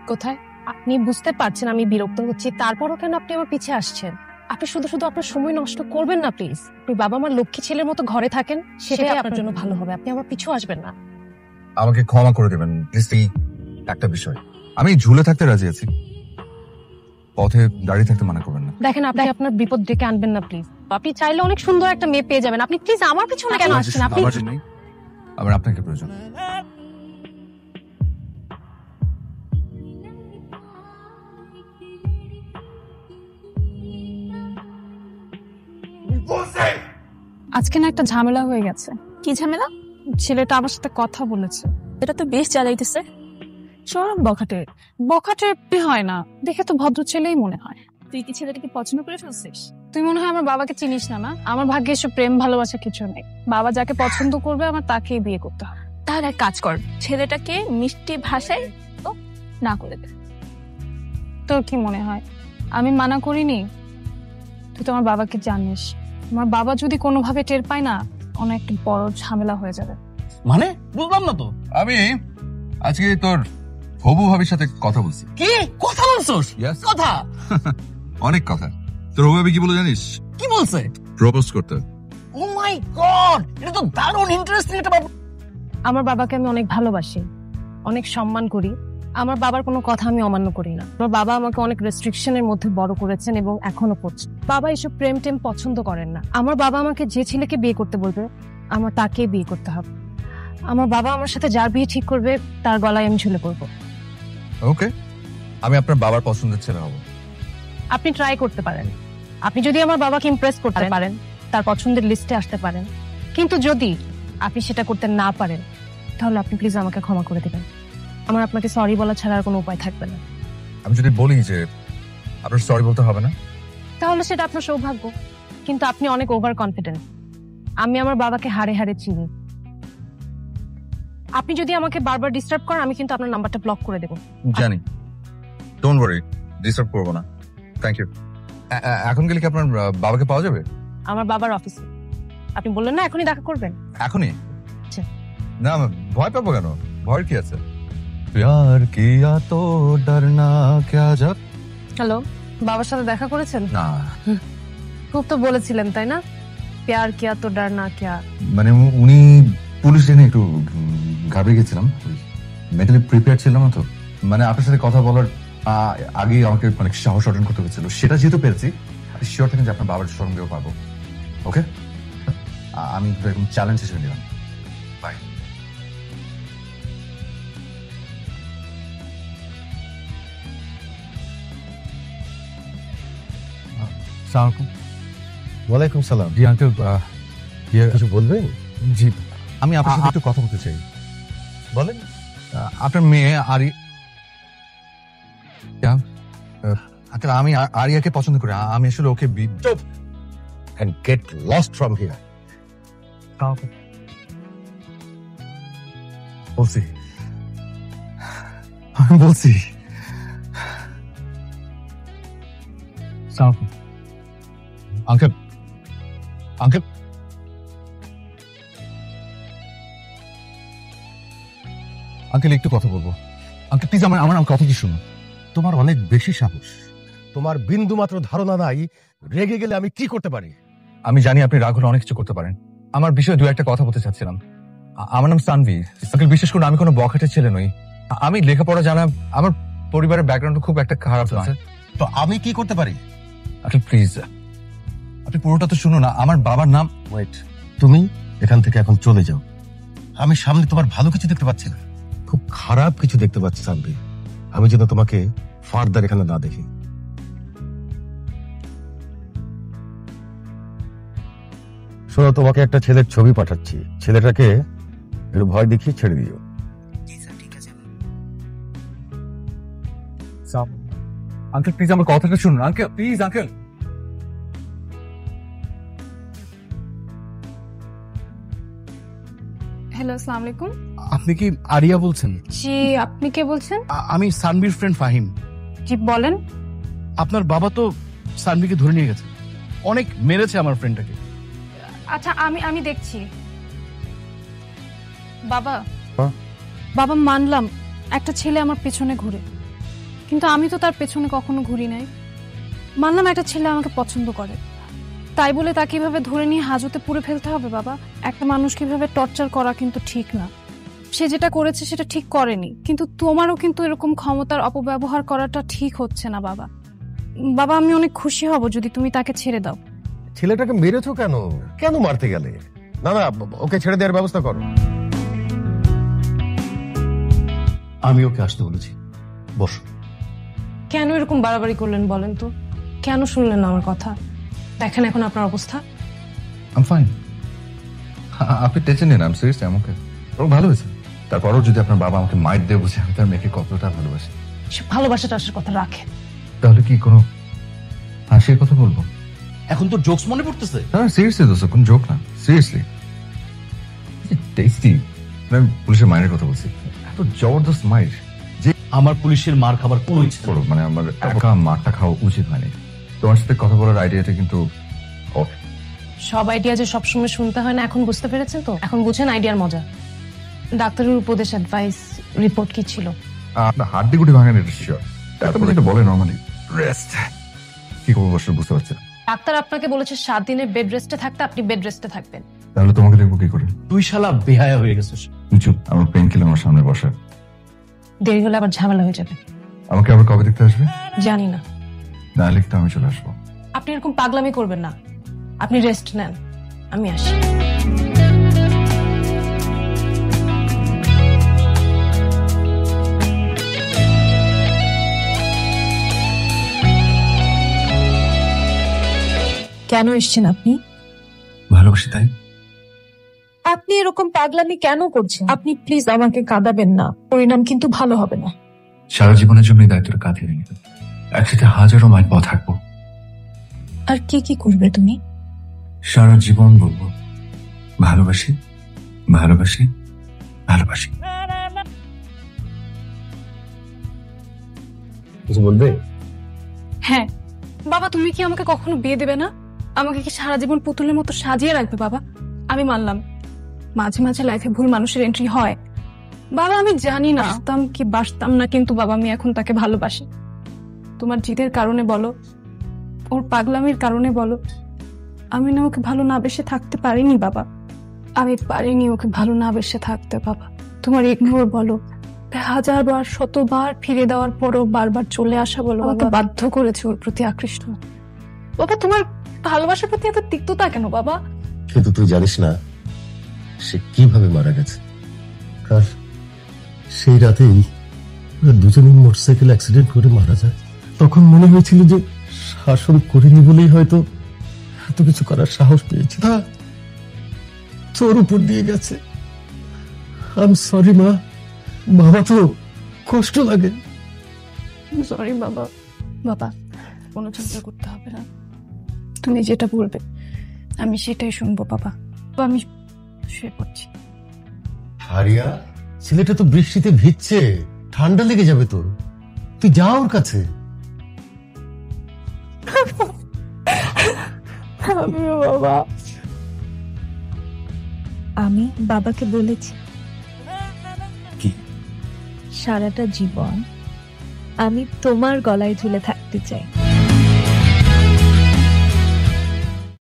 কোথায়? আপনি বুঝতে পারছেন আমি বিরক্ত হচ্ছি, তারপরও কেন আপনি আমার পিছে আসছেন? আপনি শুধু শুধু আপনার সময় নষ্ট করবেন না প্লিজ। আপনি বাবা মার লক্ষ্মী ছেলের মতো ঘরে থাকেন, সেটাই আপনার জন্য ভালো হবে। আপনি আমার পিছু আসবেন না। আমাকে ক্ষমা করে দেবেন প্লিজ। এই একটা বিষয়, আমি ঝুলে থাকতে রাজি আছি, পথে দাঁড়িয়ে থাকতে মানা করবেন না। দেখেন, আপনি আপনার বিপদ ডেকে আনবেন না প্লিজ। আপনি চাইলে অনেক সুন্দর একটা মেয়ে পেয়ে যাবেন, আপনি প্লিজ আমার পিছনে কেন আসছেন? আপনি আমার জন্যই আমার আপনাকে প্রয়োজন। আজকে না একটা ঝামেলা হয়ে গেছে। কি ঝামেলা? ছেলেটা আমার সাথে কথা বলেছে। এটা তো বেশ জ্বালাইতেছে। চরম বখাটে। বখাটে হয় না, দেখে তো ভদ্র ছেলেই মনে হয়। তুই কি ছেলেটাকে পছন্দ করে ফেলছিস? তুই মনে হয় আমার বাবাকে চিনিস না। না, আমার ভাগ্যে এসব প্রেম ভালোবাসা কিছু নেই। বাবা যাকে পছন্দ করবে আমার তাকেই বিয়ে করতে হবে। তাহলে এক কাজ কর, ছেলেটাকে মিষ্টি ভাষায় তো না করে দে। তোর কি মনে হয় আমি মানা করিনি? তুই তো আমার বাবাকে জানিস। আমার বাবা যদি কোনোভাবে টের পায় না, অনেক বড় ঝামেলা হয়ে যাবে। মানে বুঝলাম না তো। আমি আজকে তোর হবু ভাবির সাথে কথা বলছি। কি কথা বলছোস? Yes. কথা অনেক কথা। তোর হবু ভাবি কি বলে জানিস? কি বলছে? প্রপোজ করতে। ও মাই গড, এটা তো দারুণ ইন্টারেস্টিং একটা ব্যাপার। আমার বাবাকে আমি অনেক ভালোবাসি, অনেক সম্মান করি। আমার বাবার কোনো কথা আমি অমান্য করি না। আমার বাবা আমাকে অনেক রেস্ট্রিকশনের মধ্যে বড় করেছেন এবং এখনো করছেন। বাবা এসব প্রেম টেম পছন্দ করেন না। আমার বাবা আমাকে যে ছেলেকে বিয়ে করতে বলবে আমার তাকেই বিয়ে করতে হবে। আমার বাবা আমার সাথে যার বিয়ে ঠিক করবে তার গলায় আমি ঝুলে পড়বো। ওকে, আমি আপনার বাবার পছন্দের ছেলে হব। আপনি ট্রাই করতে পারেন। আপনি যদি আমার বাবাকে ইমপ্রেস করতে পারেন, তার পছন্দের লিস্টে আসতে পারেন। কিন্তু যদি আপনি সেটা করতে না পারেন, তাহলে আপনি প্লিজ আমাকে ক্ষমা করে দিবেন। আমার আপনাকে সরি বলা ছাড়া আর কোনো উপায় থাকবে না। আমি যদি বলি যে আপনার সরি বলতে হবে না, তাহলে সেটা আপনার সৌভাগ্য। কিন্তু আপনি অনেক ওভার কনফিডেন্ট। আমি আমার বাবাকে হাড়ে হাড়ে চিনি। আপনি যদি আমাকে বারবার ডিস্টার্ব করেন, আমি কিন্তু আপনার নাম্বারটা ব্লক করে দেবো। জানি। ডোন্ট ওয়ারি, ডিস্টার্ব করবো না। Thank you. এখন গেলে কি আপনার বাবাকে পাওয়া যাবে? আমার বাবার অফিসে। আপনি বললেন না এখনই দেখা করবেন। এখনই? আচ্ছা। না, ভয় পাবো কেন? ভয়ের কি আছে? প্যার কিয়া তো ডরনা ক্যা জব। হ্যালো, বাবার সাথে দেখা করেছেন? না, খুব তো বলেছিলেন তাই না, প্যার কিয়া তো ডর না কিয়া। মানে উনি পুলিশ জেনে একটু ঘাবড়ে গেছিলাম, মেন্টালি প্রিপেয়ার ছিলাম না তো। মানে আপনার সাথে কথা বলার আগে আমাকে অনেক সাহস অর্জন করতে হয়েছিল। সেটা যেহেতু পেরেছি, শিওর থাকেন যে আপনার বাবার সঙ্গেও পাবো। ওকে, আমি এরকম চ্যালেঞ্জ হিসেবে নিলাম। বাই। ওয়ালাইকুম সালাম। জি আঙ্কেল, কিছু বলবেন? জি আমি আপনার সাথে একটু কথা বলতে চাই। বলেন। আপনার মেয়ে আঙ্কেল, আমি আরিয়াকে পছন্দ করি। আমি আসলে ওকে and get lost from here. বলছি, আমি বলছি। আঙ্কেল, আঙ্কেল, আঙ্কেল একটু কথা বলবো। আঙ্কেল প্লিজ আমার কথা কি শুনুন। তোমার অনেক বেশি সাহস। তোমার বিন্দু মাত্র ধারণা নাই রেগে গেলে আমি কি করতে পারি। আমি জানি আপনি রাগ হলে অনেক কিছু করতে পারেন। আমার বিষয়ে দু একটা কথা বলতে চাচ্ছিলাম। আমার নাম সানভীর। আঙ্কেল বিশেষ করে আমি কোনো বখাটের ছেলে নই। আমি লেখাপড়া জানা, আমার পরিবারের ব্যাকগ্রাউন্ড খুব একটা খারাপ নয়। তো আমি কি করতে পারি? আঙ্কেল প্লিজ আপনি পুরোটা তো শুনুন। আমার বাবার নাম। ওয়েট, তুমি এখান থেকে এখন চলে যাও। আমি সামনে তোমার ভালো কিছু দেখতে পাচ্ছি না, খুব খারাপ কিছু দেখতে পাচ্ছি সানভি। আমি যেন তোমাকে ফার্দার এখানে না দেখি। শোনো, তোমাকে একটা ছেলের ছবি পাঠাচ্ছি। ছেলেটাকে একটু ভয় দেখিয়ে ছেড়ে দিও। আঙ্কেল প্লিজ আমার কথাটা শুনুন। Uncle please, uncle. হ্যালো, আসসালামু আলাইকুম। আপনি কি আরিয়া বলছেন? জি, আপনি কে বলছেন? আমি সানভির ফ্রেন্ড ফাহিম। জি বলেন। আপনার বাবা তো সানভিকে ধরে নিয়ে গেছে, অনেক মেরেছে আমার ফ্রেন্ডটাকে। আচ্ছা, আমি দেখছি। বাবা, হ্যাঁ? বাবা মানলাম একটা ছেলে আমার পেছনে ঘুরে, কিন্তু আমি তো তার পেছনে কখনো ঘুরি নাই। মানলাম একটা ছেলে আমাকে পছন্দ করে, তাই বলে তাকে এভাবে ধরে নিয়ে হাজতে পুড়ে ফেলতে হবে বাবা? একটা মানুষকে এভাবে টর্চার করা কিন্তু ঠিক না। সে যেটা করেছে সেটা ঠিক করেনি, কিন্তু তোমারও কিন্তু এরকম ক্ষমতার অপব্যবহার করাটা ঠিক হচ্ছে না বাবা। বাবা, আমি অনেক খুশি হব যদি তুমি তাকে ছেড়ে দাও। ছেলেটাকে মেরেছো কেন? কেন মারতে গেলে? না না, ওকে ছেড়ে দেওয়ার ব্যবস্থা করো। আমি ওকে আসতে বলেছি, বসো। কেন এরকম বাড়াবাড়ি করলেন বলেন তো? কেন শুনলেন না আমার কথা? দেখেন এখন আপনার অবস্থা। I'm fine. আপনি টেনশন নিন, আম সিরিয়াসলি আমাকে ও ভালো হয়েছে। তারপরও যদি আপনার বাবা আমাকে মাইট দিয়ে বুঝে আমি তার মেয়েকে কতটা ভালোবাসি। সে ভালোবাসাটা আসার কথা রাখেন। তাহলে কি কোনো হাসির কথা বলবো? এখন তো জোকস মনে পড়তেছে। না সিরিয়াসলি দোস্ত, কোন জোক না, সিরিয়াসলি টেস্টি। আমি পুলিশের মায়ের কথা বলছি, এত জবরদস্ত মায়ের যে আমার পুলিশের মার খাবার কোনো ইচ্ছে নেই। বড় মানে আমার একা মারটা খাওয়া উচিত হয়নি। তোমার সাথে কথা বলার আইডিয়াটা কিন্তু off। সব আইডিয়া যে সবসময় শুনতে হয় না, এখন বুঝতে পেরেছেন তো? এখন বুঝেন আইডিয়ার মজা। ডাক্তারের উপদেশ, অ্যাডভাইস, রিপোর্ট কি ছিল? আপনার হাড্ডি গুটি ভাঙেন এটা শিওর। তারপরে যেটা বলে নর্মালি রেস্ট, কি করবো বসে বুঝতে পারছি না। ডাক্তার আপনাকে বলেছে 7 দিনের বেড রেস্টে থাকতে, আপনি বেড রেস্টে থাকবেন। তাহলে তোমাকে দেখবো কি করে? তুই শালা বেহায়া হয়ে গেছিস। চুপ, আমার পেন কিলার আমার সামনে বসে। দেরি হলে আবার ঝামেলা হয়ে যাবে। আমাকে আবার কবে দেখতে আসবে? জানি না। না লিখতে আমি চলে আসবো। আপনি এরকম পাগলামি করবেন না, আপনি রেস্ট নেন, আমি আসি। কেন এসছেন আপনি? ভালোবাসি তাই। আপনি এরকম পাগলামি কেন করছেন? আপনি প্লিজ আমাকে কাঁদাবেন না, পরিণাম কিন্তু ভালো হবে না। সারা জীবনের জন্য এই দায়িত্বটা কাঁধে নিয়ে একসাথে হাজারো মাইল পথ থাকবো। আর কি কি করবে তুমি? সারা জীবন বলবো ভালোবাসি, ভালোবাসি, ভালোবাসি। কিছু বলবে? হ্যাঁ বাবা, তুমি কি আমাকে কখনো বিয়ে দেবে না? আমাকে কি সারা জীবন পুতুলের মতো সাজিয়ে রাখবে বাবা? আমি মানলাম মাঝে মাঝে লাইফে ভুল মানুষের এন্ট্রি হয় বাবা, আমি জানি না বাসতাম কি বাসতাম না, কিন্তু বাবা আমি এখন তাকে ভালোবাসি। তোমার জিদের কারণে বলো, ওর পাগলামির কারণে বলো, আমি না ওকে ভালো না বেসে থাকতে পারিনি বাবা। আমি পারিনি ওকে ভালো না বেসে থাকতে বাবা। তোমার ইগনোর বলো, 1000বার 100বার ফিরে দেওয়ার পরও বারবার চলে আসা বলো, আমাকে বাধ্য করেছে ওর প্রতি আকৃষ্ট। বাবা তোমার ভালোবাসার প্রতি এত তিক্ততা কেন বাবা? কিন্তু তুই জানিস না সে কিভাবে মারা গেছে। আর সেই রাতেই ওরা দুজনেই মোটরসাইকেল অ্যাক্সিডেন্ট করে মারা যায়। তখন মনে হয়েছিল যে শাসন করিনি বলেই হয়তো এত কিছু করার সাহস পেয়েছে। না, তোর উপর দিয়ে গেছে। আই এম সরি মা, বাবা তো কষ্ট লাগে। সরি বাবা। বাবা কোনো চিন্তা করতে হবে না, তুমি যেটা বলবে আমি সেটাই শুনবো বাবা। আমি শুয়ে পড়ছি। হারিয়া, ছেলেটা তো বৃষ্টিতে ভিজছে, ঠান্ডা লেগে যাবে তোর। তুই যা ওর কাছে। বাবা আমি বাবাকে বলেছি কি? সারাটা জীবন আমি তোমার গলায় ঝুলে থাকতে চাই।